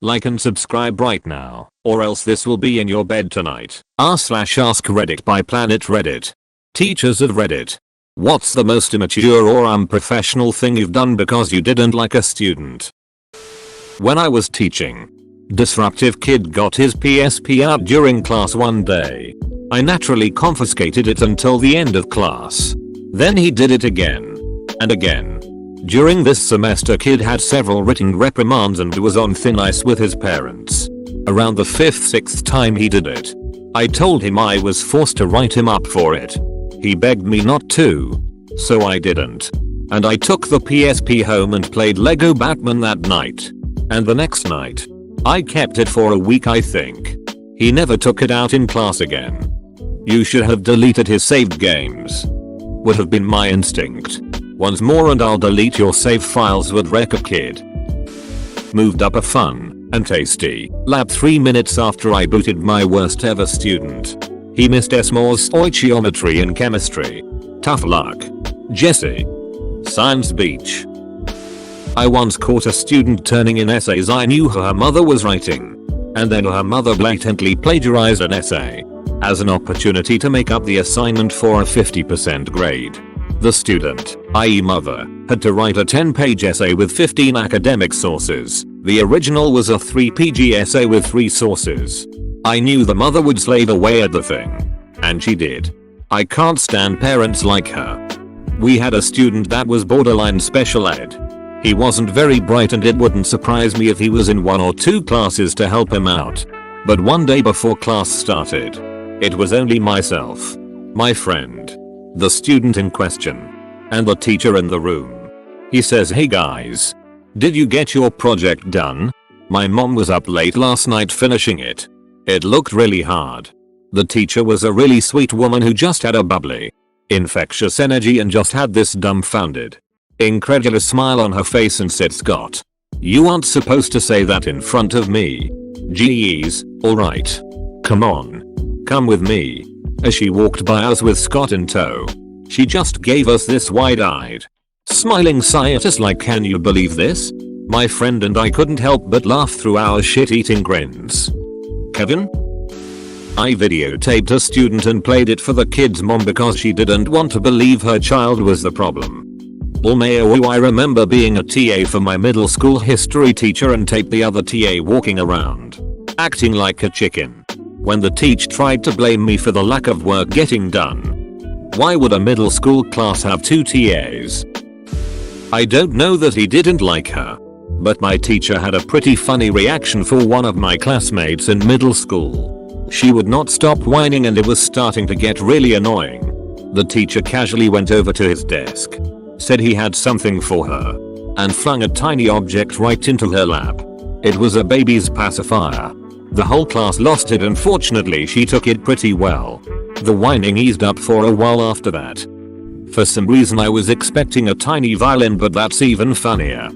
Like and subscribe right now, or else this will be in your bed tonight. r/AskReddit by Planet Reddit. Teachers of Reddit. What's the most immature or unprofessional thing you've done because you didn't like a student? When I was teaching, disruptive kid got his PSP out during class one day. I naturally confiscated it until the end of class. Then he did it again. And again. During this semester kid had several written reprimands and was on thin ice with his parents. Around the 5th-6th time he did it, I told him I was forced to write him up for it. He begged me not to. So I didn't. And I took the PSP home and played Lego Batman that night. And the next night, I kept it for a week I think. He never took it out in class again. You should have deleted his saved games. Would have been my instinct. Once more and I'll delete your save files would wreck a kid. Moved up a fun and tasty lab 3 minutes after I booted my worst ever student. He missed SMOR's stoichiometry and chemistry. Tough luck. Jesse. Science Beach. I once caught a student turning in essays I knew her mother was writing. And then her mother blatantly plagiarized an essay as an opportunity to make up the assignment for a 50% grade. The student, i.e. mother, had to write a 10-page essay with 15 academic sources. The original was a 3-page essay with 3 sources. I knew the mother would slave away at the thing. And she did. I can't stand parents like her. We had a student that was borderline special ed. He wasn't very bright and it wouldn't surprise me if he was in 1 or 2 classes to help him out. But one day before class started, it was only myself, my friend, the student in question, and the teacher in the room. He says, "Hey guys, did you get your project done? My mom was up late last night finishing it. It looked really hard." The teacher was a really sweet woman who just had a bubbly, infectious energy and just had this dumbfounded, incredulous smile on her face and said, "Scott, you aren't supposed to say that in front of me. Geez, alright. Come on. Come with me." As she walked by us with Scott in tow, she just gave us this wide-eyed, smiling sigh at us like, "Can you believe this?" My friend and I couldn't help but laugh through our shit-eating grins. Kevin? I videotaped a student and played it for the kid's mom because she didn't want to believe her child was the problem. LMAO, I remember being a TA for my middle school history teacher and taped the other TA walking around, acting like a chicken, when the teacher tried to blame me for the lack of work getting done. Why would a middle school class have 2 TAs? I don't know that he didn't like her, but my teacher had a pretty funny reaction for one of my classmates in middle school. She would not stop whining and it was starting to get really annoying. The teacher casually went over to his desk, said he had something for her, and flung a tiny object right into her lap. It was a baby's pacifier. The whole class lost it and fortunately she took it pretty well. The whining eased up for a while after that. For some reason I was expecting a tiny violin, but that's even funnier.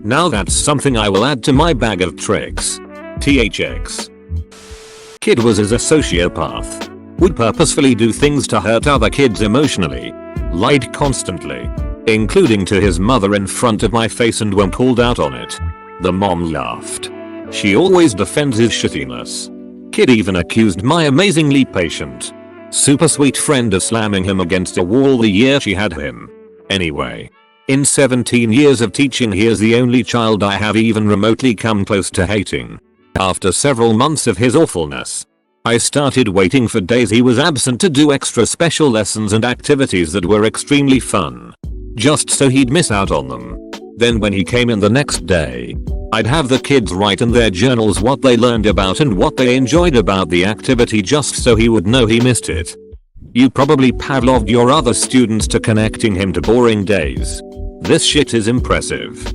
Now that's something I will add to my bag of tricks. THX. Kid was as a sociopath. Would purposefully do things to hurt other kids emotionally. Lied constantly, including to his mother in front of my face, and when called out on it, the mom laughed. She always defends his shittiness. Kid even accused my amazingly patient, super sweet friend of slamming him against a wall the year she had him. Anyway, in 17 years of teaching, he is the only child I have even remotely come close to hating. After several months of his awfulness, I started waiting for days he was absent to do extra special lessons and activities that were extremely fun, just so he'd miss out on them. Then when he came in the next day, I'd have the kids write in their journals what they learned about and what they enjoyed about the activity just so he would know he missed it. You probably Pavloved your other students to connecting him to boring days. This shit is impressive.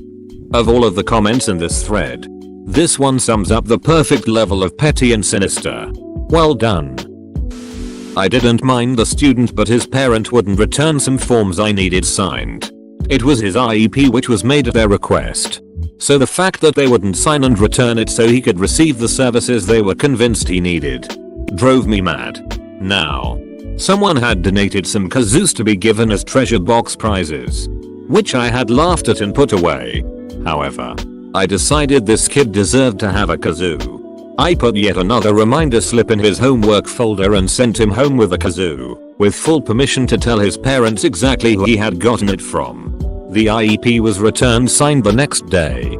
Of all of the comments in this thread, this one sums up the perfect level of petty and sinister. Well done. I didn't mind the student, but his parent wouldn't return some forms I needed signed. It was his IEP which was made at their request. So the fact that they wouldn't sign and return it so he could receive the services they were convinced he needed drove me mad. Now, someone had donated some kazoos to be given as treasure box prizes, which I had laughed at and put away. However, I decided this kid deserved to have a kazoo. I put yet another reminder slip in his homework folder and sent him home with a kazoo, with full permission to tell his parents exactly who he had gotten it from. The IEP was returned signed the next day.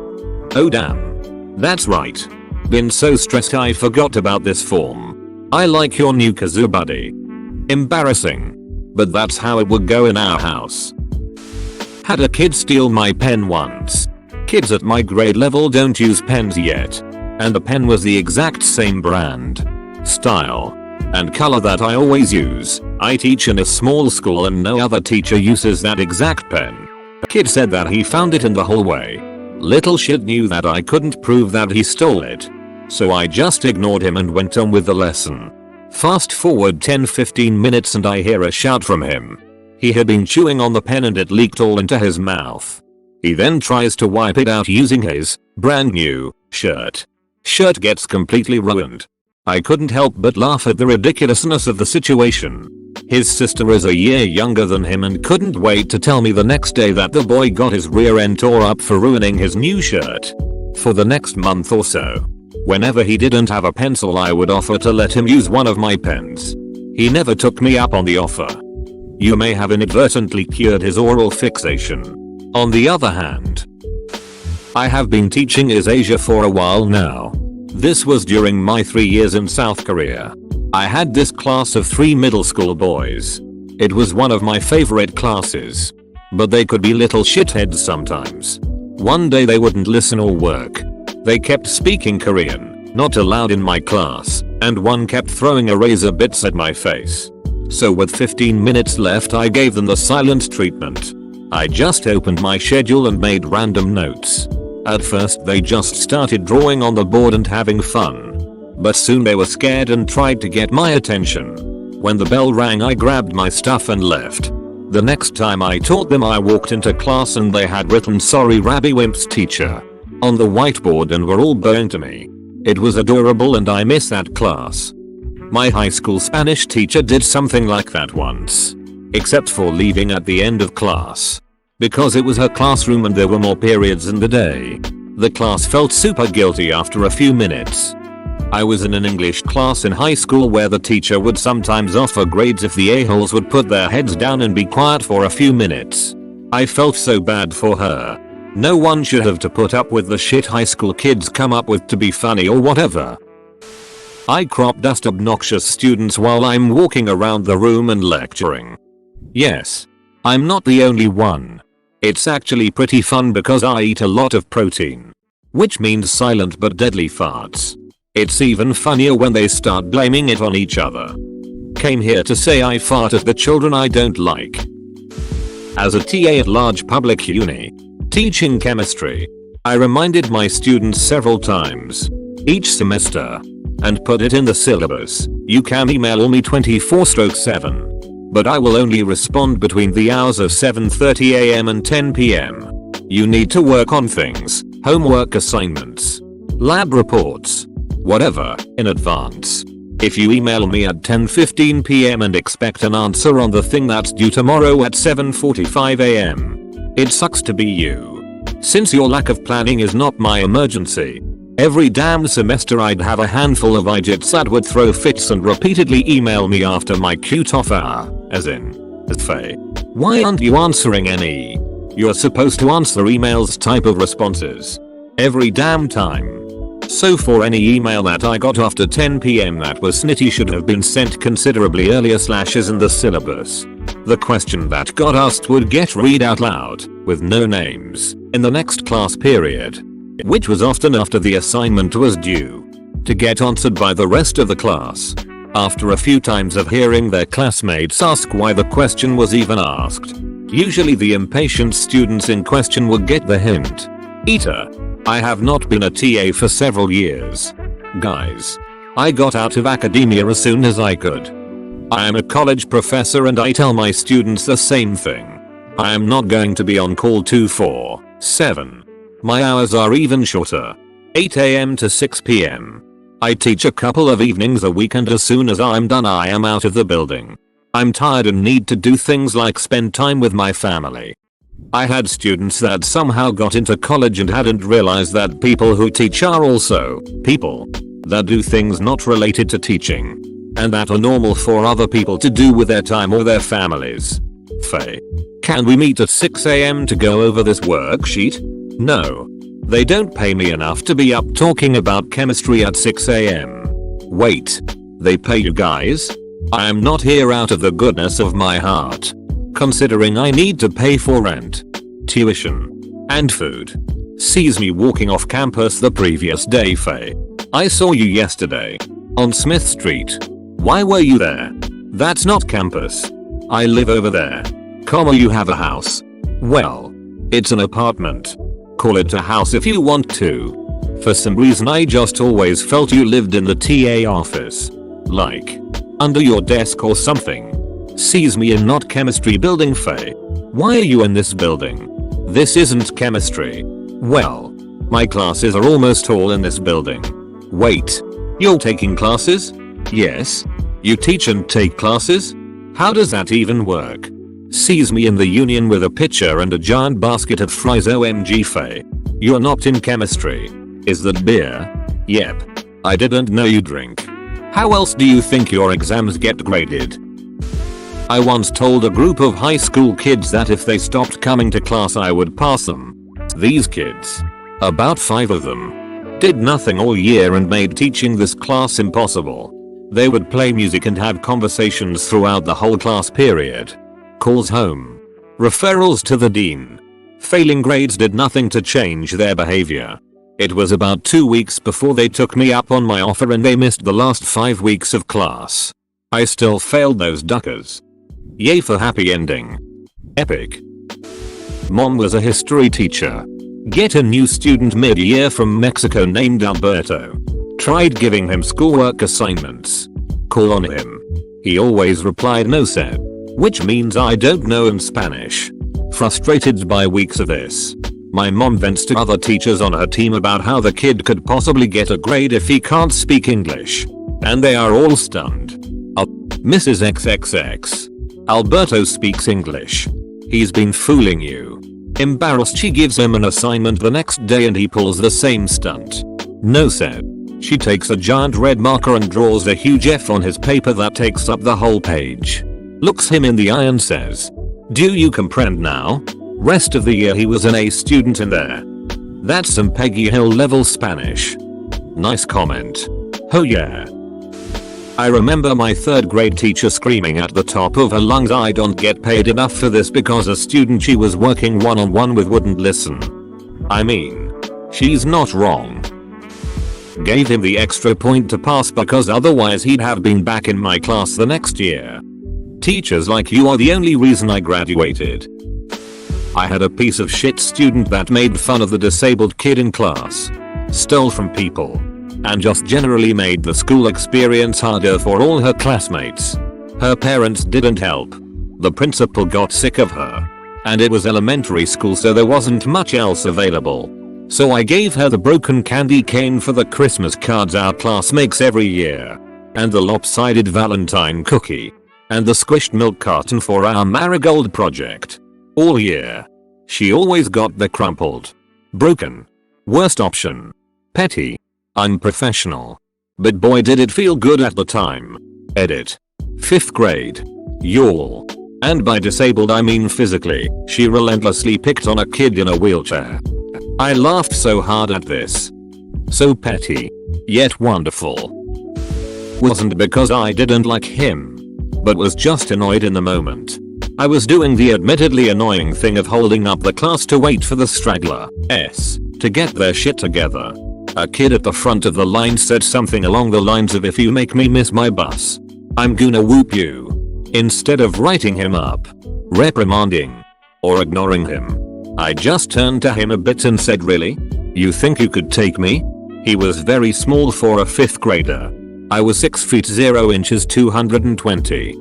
Oh damn. That's right. Been so stressed I forgot about this form. I like your new kazoo buddy. Embarrassing. But that's how it would go in our house. Had a kid steal my pen once. Kids at my grade level don't use pens yet. And the pen was the exact same brand, style, and color that I always use. I teach in a small school and no other teacher uses that exact pen. A kid said that he found it in the hallway. Little shit knew that I couldn't prove that he stole it. So I just ignored him and went on with the lesson. Fast forward 10-15 minutes and I hear a shout from him. He had been chewing on the pen and it leaked all into his mouth. He then tries to wipe it out using his brand new shirt. Shirt gets completely ruined. I couldn't help but laugh at the ridiculousness of the situation. His sister is a year younger than him and couldn't wait to tell me the next day that the boy got his rear end tore up for ruining his new shirt. For the next month or so, whenever he didn't have a pencil I would offer to let him use one of my pens. He never took me up on the offer. You may have inadvertently cured his oral fixation. On the other hand, I have been teaching Asia for a while now. This was during my 3 years in South Korea. I had this class of 3 middle school boys. It was one of my favorite classes. But they could be little shitheads sometimes. One day they wouldn't listen or work. They kept speaking Korean, not allowed in my class, and one kept throwing eraser bits at my face. So with 15 minutes left I gave them the silent treatment. I just opened my schedule and made random notes. At first they just started drawing on the board and having fun. But soon they were scared and tried to get my attention. When the bell rang I grabbed my stuff and left. The next time I taught them I walked into class and they had written "Sorry Rabbi Wimp's teacher" on the whiteboard and were all bowing to me. It was adorable and I miss that class. My high school Spanish teacher did something like that once. Except for leaving at the end of class. Because it was her classroom and there were more periods in the day. The class felt super guilty after a few minutes. I was in an English class in high school where the teacher would sometimes offer grades if the a-holes would put their heads down and be quiet for a few minutes. I felt so bad for her. No one should have to put up with the shit high school kids come up with to be funny or whatever. I crop dust obnoxious students while I'm walking around the room and lecturing. Yes, I'm not the only one. It's actually pretty fun because I eat a lot of protein. Which means silent but deadly farts. It's even funnier when they start blaming it on each other. Came here to say I fart at the children I don't like. As a TA at large public uni, teaching chemistry, I reminded my students several times, each semester, and put it in the syllabus, you can email me 24/7. But I will only respond between the hours of 7:30 am and 10 pm. You need to work on things, homework assignments, lab reports, whatever, in advance. If you email me at 10:15 pm and expect an answer on the thing that's due tomorrow at 7:45 am, it sucks to be you. Since your lack of planning is not my emergency, every damn semester I'd have a handful of idiots that would throw fits and repeatedly email me after my cute-off hour, as in, Faye, why aren't you answering any? You're supposed to answer emails type of responses. Every damn time. So for any email that I got after 10 pm that was snitty should have been sent considerably earlier / is in the syllabus. The question that got asked would get read out loud, with no names, in the next class period. Which was often after the assignment was due. To get answered by the rest of the class. After a few times of hearing their classmates ask why the question was even asked. Usually the impatient students in question would get the hint. Eater. I have not been a TA for several years. Guys. I got out of academia as soon as I could. I am a college professor and I tell my students the same thing. I am not going to be on call 24/7. My hours are even shorter. 8 am to 6 pm. I teach a couple of evenings a week and as soon as I'm done I am out of the building. I'm tired and need to do things like spend time with my family. I had students that somehow got into college and hadn't realized that people who teach are also people that do things not related to teaching and that are normal for other people to do with their time or their families. Faye. Can we meet at 6 AM to go over this worksheet? No. They don't pay me enough to be up talking about chemistry at 6 AM. Wait. They pay you guys? I am not here out of the goodness of my heart. Considering I need to pay for rent, tuition, and food. Sees me walking off campus the previous day. Faye. I saw you yesterday. On Smith Street. Why were you there? That's not campus. I live over there. You have a house. Well, it's an apartment. Call it a house if you want to. For some reason I just always felt you lived in the TA office. Like, under your desk or something. Sees me in not chemistry building. Faye. Why are you in this building? This isn't chemistry. Well, my classes are almost all in this building. Wait, you're taking classes? Yes. You teach and take classes? How does that even work? Sees me in the union with a pitcher and a giant basket of fries. OMG. Faye. You're not in chemistry. Is that beer? Yep. I didn't know you drink. How else do you think your exams get graded? I once told a group of high school kids that if they stopped coming to class I would pass them. These kids, about 5 of them, did nothing all year and made teaching this class impossible. They would play music and have conversations throughout the whole class period. Calls home. Referrals to the dean. Failing grades did nothing to change their behavior. It was about 2 weeks before they took me up on my offer and they missed the last 5 weeks of class. I still failed those duckers. Yay for happy ending. Epic. Mom was a history teacher. Get a new student mid-year from Mexico named Alberto. Tried giving him schoolwork assignments. Call on him. He always replied no said. Which means I don't know in Spanish. Frustrated by weeks of this. My mom vents to other teachers on her team about how the kid could possibly get a grade if he can't speak English. And they are all stunned. Mrs. XXX. Alberto speaks English. He's been fooling you. Embarrassed, she gives him an assignment the next day and he pulls the same stunt. No said. She takes a giant red marker and draws a huge F on his paper that takes up the whole page. Looks him in the eye and says, "Do you comprehend now?" Rest of the year he was an A student in there. That's some Peggy Hill level Spanish. Nice comment. Oh yeah. I remember my 3rd grade teacher screaming at the top of her lungs, "I don't get paid enough for this," because a student she was working one-on-one with wouldn't listen. I mean, she's not wrong. Gave him the extra point to pass because otherwise he'd have been back in my class the next year. Teachers like you are the only reason I graduated. I had a piece of shit student that made fun of the disabled kid in class, stole from people, and just generally made the school experience harder for all her classmates. Her parents didn't help. The principal got sick of her. And it was elementary school so there wasn't much else available. So I gave her the broken candy cane for the Christmas cards our class makes every year. And the lopsided Valentine cookie. And the squished milk carton for our marigold project. All year. She always got the crumpled, broken, worst option. Petty. Unprofessional. But boy did it feel good at the time. Edit. 5th grade. Y'all. And by disabled I mean physically, she relentlessly picked on a kid in a wheelchair. I laughed so hard at this. So petty. Yet wonderful. Wasn't because I didn't like him. But was just annoyed in the moment. I was doing the admittedly annoying thing of holding up the class to wait for the straggler S to get their shit together. A kid at the front of the line said something along the lines of, "If you make me miss my bus, I'm gonna whoop you." Instead of writing him up, reprimanding, or ignoring him, I just turned to him a bit and said, "Really? You think you could take me?" He was very small for a 5th grader. I was 6 feet 0 inches 220.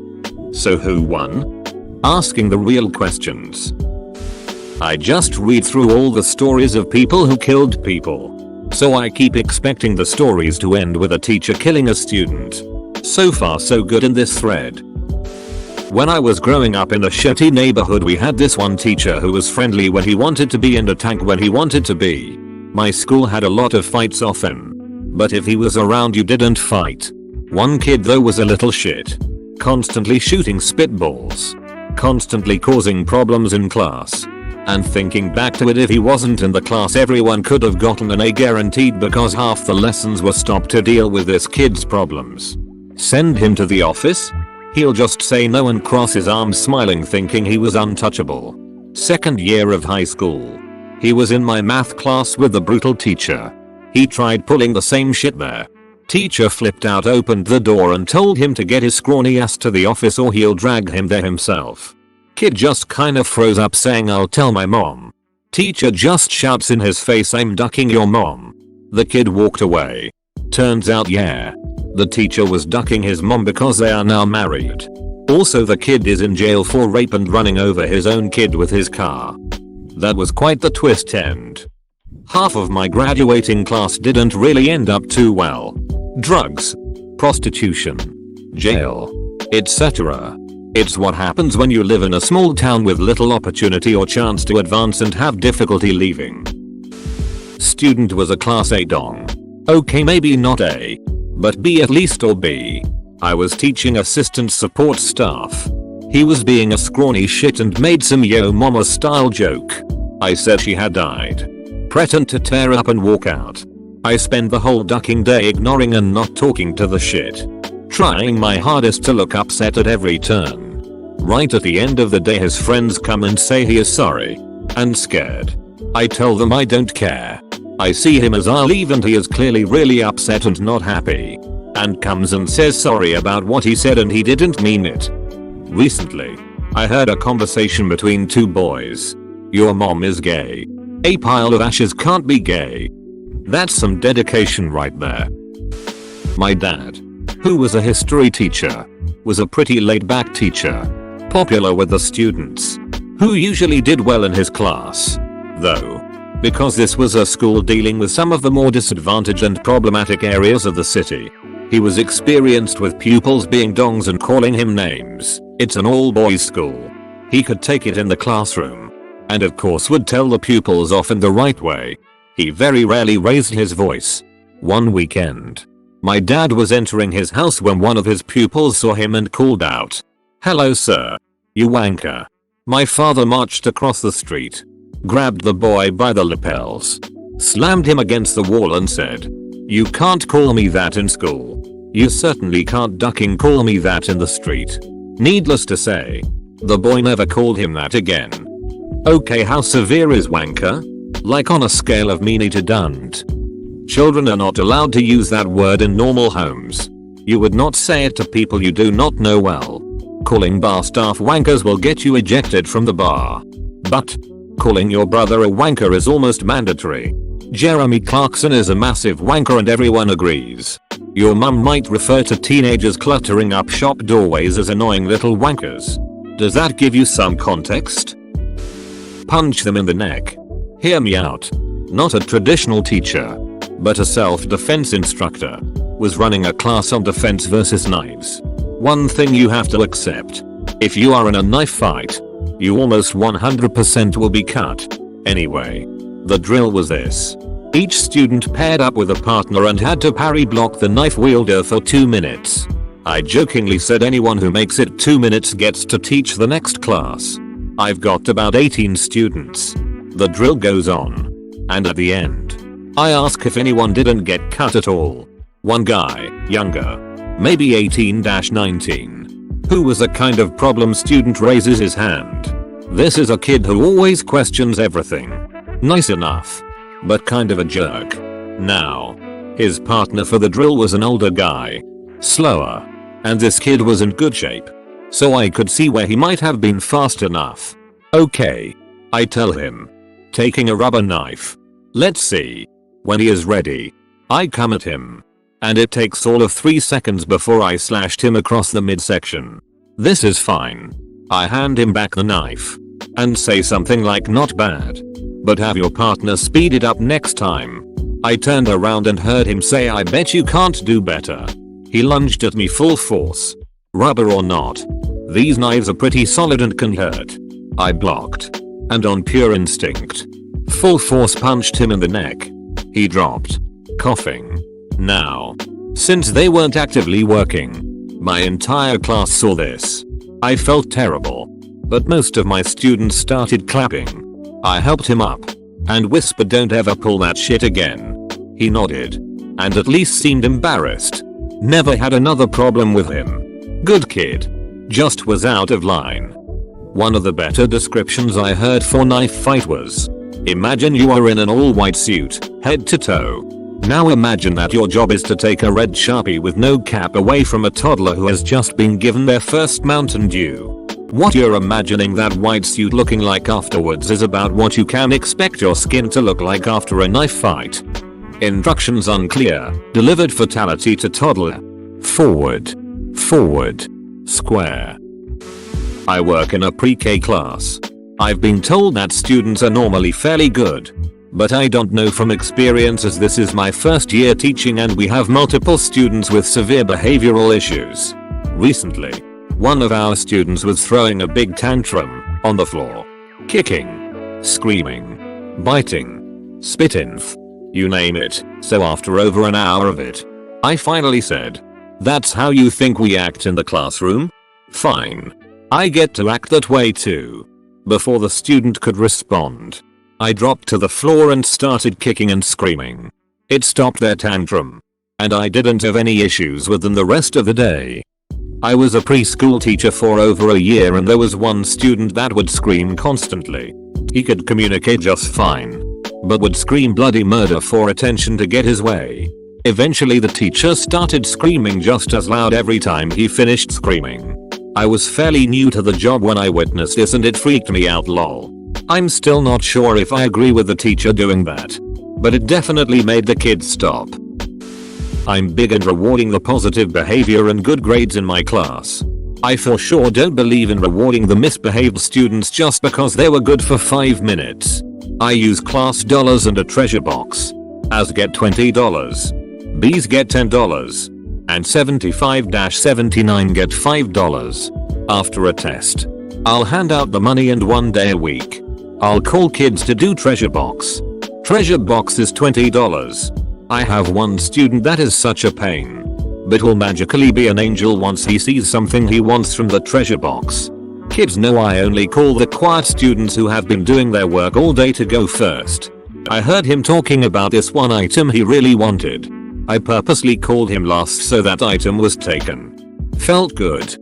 So who won? Asking the real questions. I just read through all the stories of people who killed people. So I keep expecting the stories to end with a teacher killing a student. So far so good in this thread. When I was growing up in a shitty neighborhood, we had this one teacher who was friendly when he wanted to be and a tank when he wanted to be. My school had a lot of fights often. But if he was around you didn't fight. One kid though was a little shit. Constantly shooting spitballs. Constantly causing problems in class. And thinking back to it, if he wasn't in the class everyone could have gotten an A guaranteed because half the lessons were stopped to deal with this kid's problems. Send him to the office? He'll just say no and cross his arms smiling thinking he was untouchable. Second year of high school. He was in my math class with the brutal teacher. He tried pulling the same shit there. Teacher flipped out, opened the door and told him to get his scrawny ass to the office or he'll drag him there himself. Kid just kinda froze up saying I'll tell my mom. Teacher just shouts in his face, I'm ducking your mom. The kid walked away. Turns out yeah. The teacher was ducking his mom because they are now married. Also the kid is in jail for rape and running over his own kid with his car. That was quite the twist end. Half of my graduating class didn't really end up too well. Drugs, prostitution, jail, etc. It's what happens when you live in a small town with little opportunity or chance to advance and have difficulty leaving. Student was a class A dong. Okay, maybe not A, but B at least, or B. I was teaching assistant support staff. He was being a scrawny shit and made some yo mama style joke. I said she had died. Threatened to tear up and walk out. I spent the whole ducking day ignoring and not talking to the shit. Trying my hardest to look upset at every turn. Right at the end of the day his friends come and say he is sorry. And scared. I tell them I don't care. I see him as I leave and he is clearly really upset and not happy. And comes and says sorry about what he said and he didn't mean it. Recently, I heard a conversation between two boys. Your mom is gay. A pile of ashes can't be gay. That's some dedication right there. My dad, who was a history teacher, was a pretty laid-back teacher. Popular with the students. Who usually did well in his class. Though, because this was a school dealing with some of the more disadvantaged and problematic areas of the city, he was experienced with pupils being dongs and calling him names. It's an all-boys school. He could take it in the classroom. And of course would tell the pupils off in the right way. He very rarely raised his voice. One weekend, my dad was entering his house when one of his pupils saw him and called out, "Hello sir. You wanker." My father marched across the street, grabbed the boy by the lapels, slammed him against the wall and said, "You can't call me that in school. You certainly can't ducking call me that in the street." Needless to say, the boy never called him that again. Okay, how severe is wanker? Like on a scale of meanie to dunt. Children are not allowed to use that word in normal homes. You would not say it to people you do not know well. Calling bar staff wankers will get you ejected from the bar. But calling your brother a wanker is almost mandatory. Jeremy Clarkson is a massive wanker and everyone agrees. Your mum might refer to teenagers cluttering up shop doorways as annoying little wankers. Does that give you some context? Punch them in the neck. Hear me out. Not a traditional teacher, but a self-defense instructor, was running a class on defense versus knives. One thing you have to accept. If you are in a knife fight, you almost 100% will be cut. Anyway, the drill was this. Each student paired up with a partner and had to parry block the knife wielder for 2 minutes. I jokingly said anyone who makes it 2 minutes gets to teach the next class. I've got about 18 students. The drill goes on. And at the end, I ask if anyone didn't get cut at all. One guy, younger, maybe 18-19, who was a kind of problem student, raises his hand. This is a kid who always questions everything. Nice enough, but kind of a jerk. Now, his partner for the drill was an older guy. Slower. And this kid was in good shape. So I could see where he might have been fast enough. Okay. I tell him. Taking a rubber knife. Let's see. When he is ready, I come at him. And it takes all of 3 seconds before I slashed him across the midsection. This is fine. I hand him back the knife. And say something like not bad. But have your partner speed it up next time. I turned around and heard him say, I bet you can't do better. He lunged at me full force. Rubber or not. These knives are pretty solid and can hurt. I blocked. And on pure instinct, full force punched him in the neck. He dropped, coughing. Now, since they weren't actively working, my entire class saw this. I felt terrible. But most of my students started clapping. I helped him up and whispered, "Don't ever pull that shit again." He nodded and at least seemed embarrassed. Never had another problem with him. Good kid. Just was out of line. One of the better descriptions I heard for knife fight was, imagine you are in an all-white suit, head to toe. Now imagine that your job is to take a red Sharpie with no cap away from a toddler who has just been given their first Mountain Dew. What you're imagining that white suit looking like afterwards is about what you can expect your skin to look like after a knife fight. Instructions unclear. Delivered fatality to toddler. Forward. Forward. Square. I work in a pre-K class. I've been told that students are normally fairly good. But I don't know from experience, as this is my first year teaching and we have multiple students with severe behavioral issues. Recently, one of our students was throwing a big tantrum on the floor. Kicking, screaming, biting, spitting, you name it. So after over an hour of it, I finally said, "That's how you think we act in the classroom? Fine. I get to act that way too." Before the student could respond, I dropped to the floor and started kicking and screaming. It stopped their tantrum, and I didn't have any issues with them the rest of the day. I was a preschool teacher for over a year and there was one student that would scream constantly. He could communicate just fine, but would scream bloody murder for attention to get his way. Eventually the teacher started screaming just as loud every time he finished screaming. I was fairly new to the job when I witnessed this and it freaked me out lol. I'm still not sure if I agree with the teacher doing that, but it definitely made the kids stop. I'm big in rewarding the positive behavior and good grades in my class. I for sure don't believe in rewarding the misbehaved students just because they were good for 5 minutes. I use class dollars and a treasure box. A's get $20, B's get $10, and 75-79 get $5. After a test, I'll hand out the money and one day a week, I'll call kids to do treasure box. Treasure box is $20. I have one student that is such a pain, but will magically be an angel once he sees something he wants from the treasure box. Kids know I only call the quiet students who have been doing their work all day to go first. I heard him talking about this one item he really wanted. I purposely called him last so that item was taken. Felt good.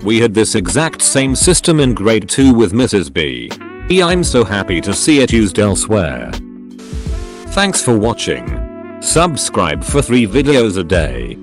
We had this exact same system in grade 2 with Mrs. B. I'm so happy to see it used elsewhere. Thanks for watching. Subscribe for 3 videos a day.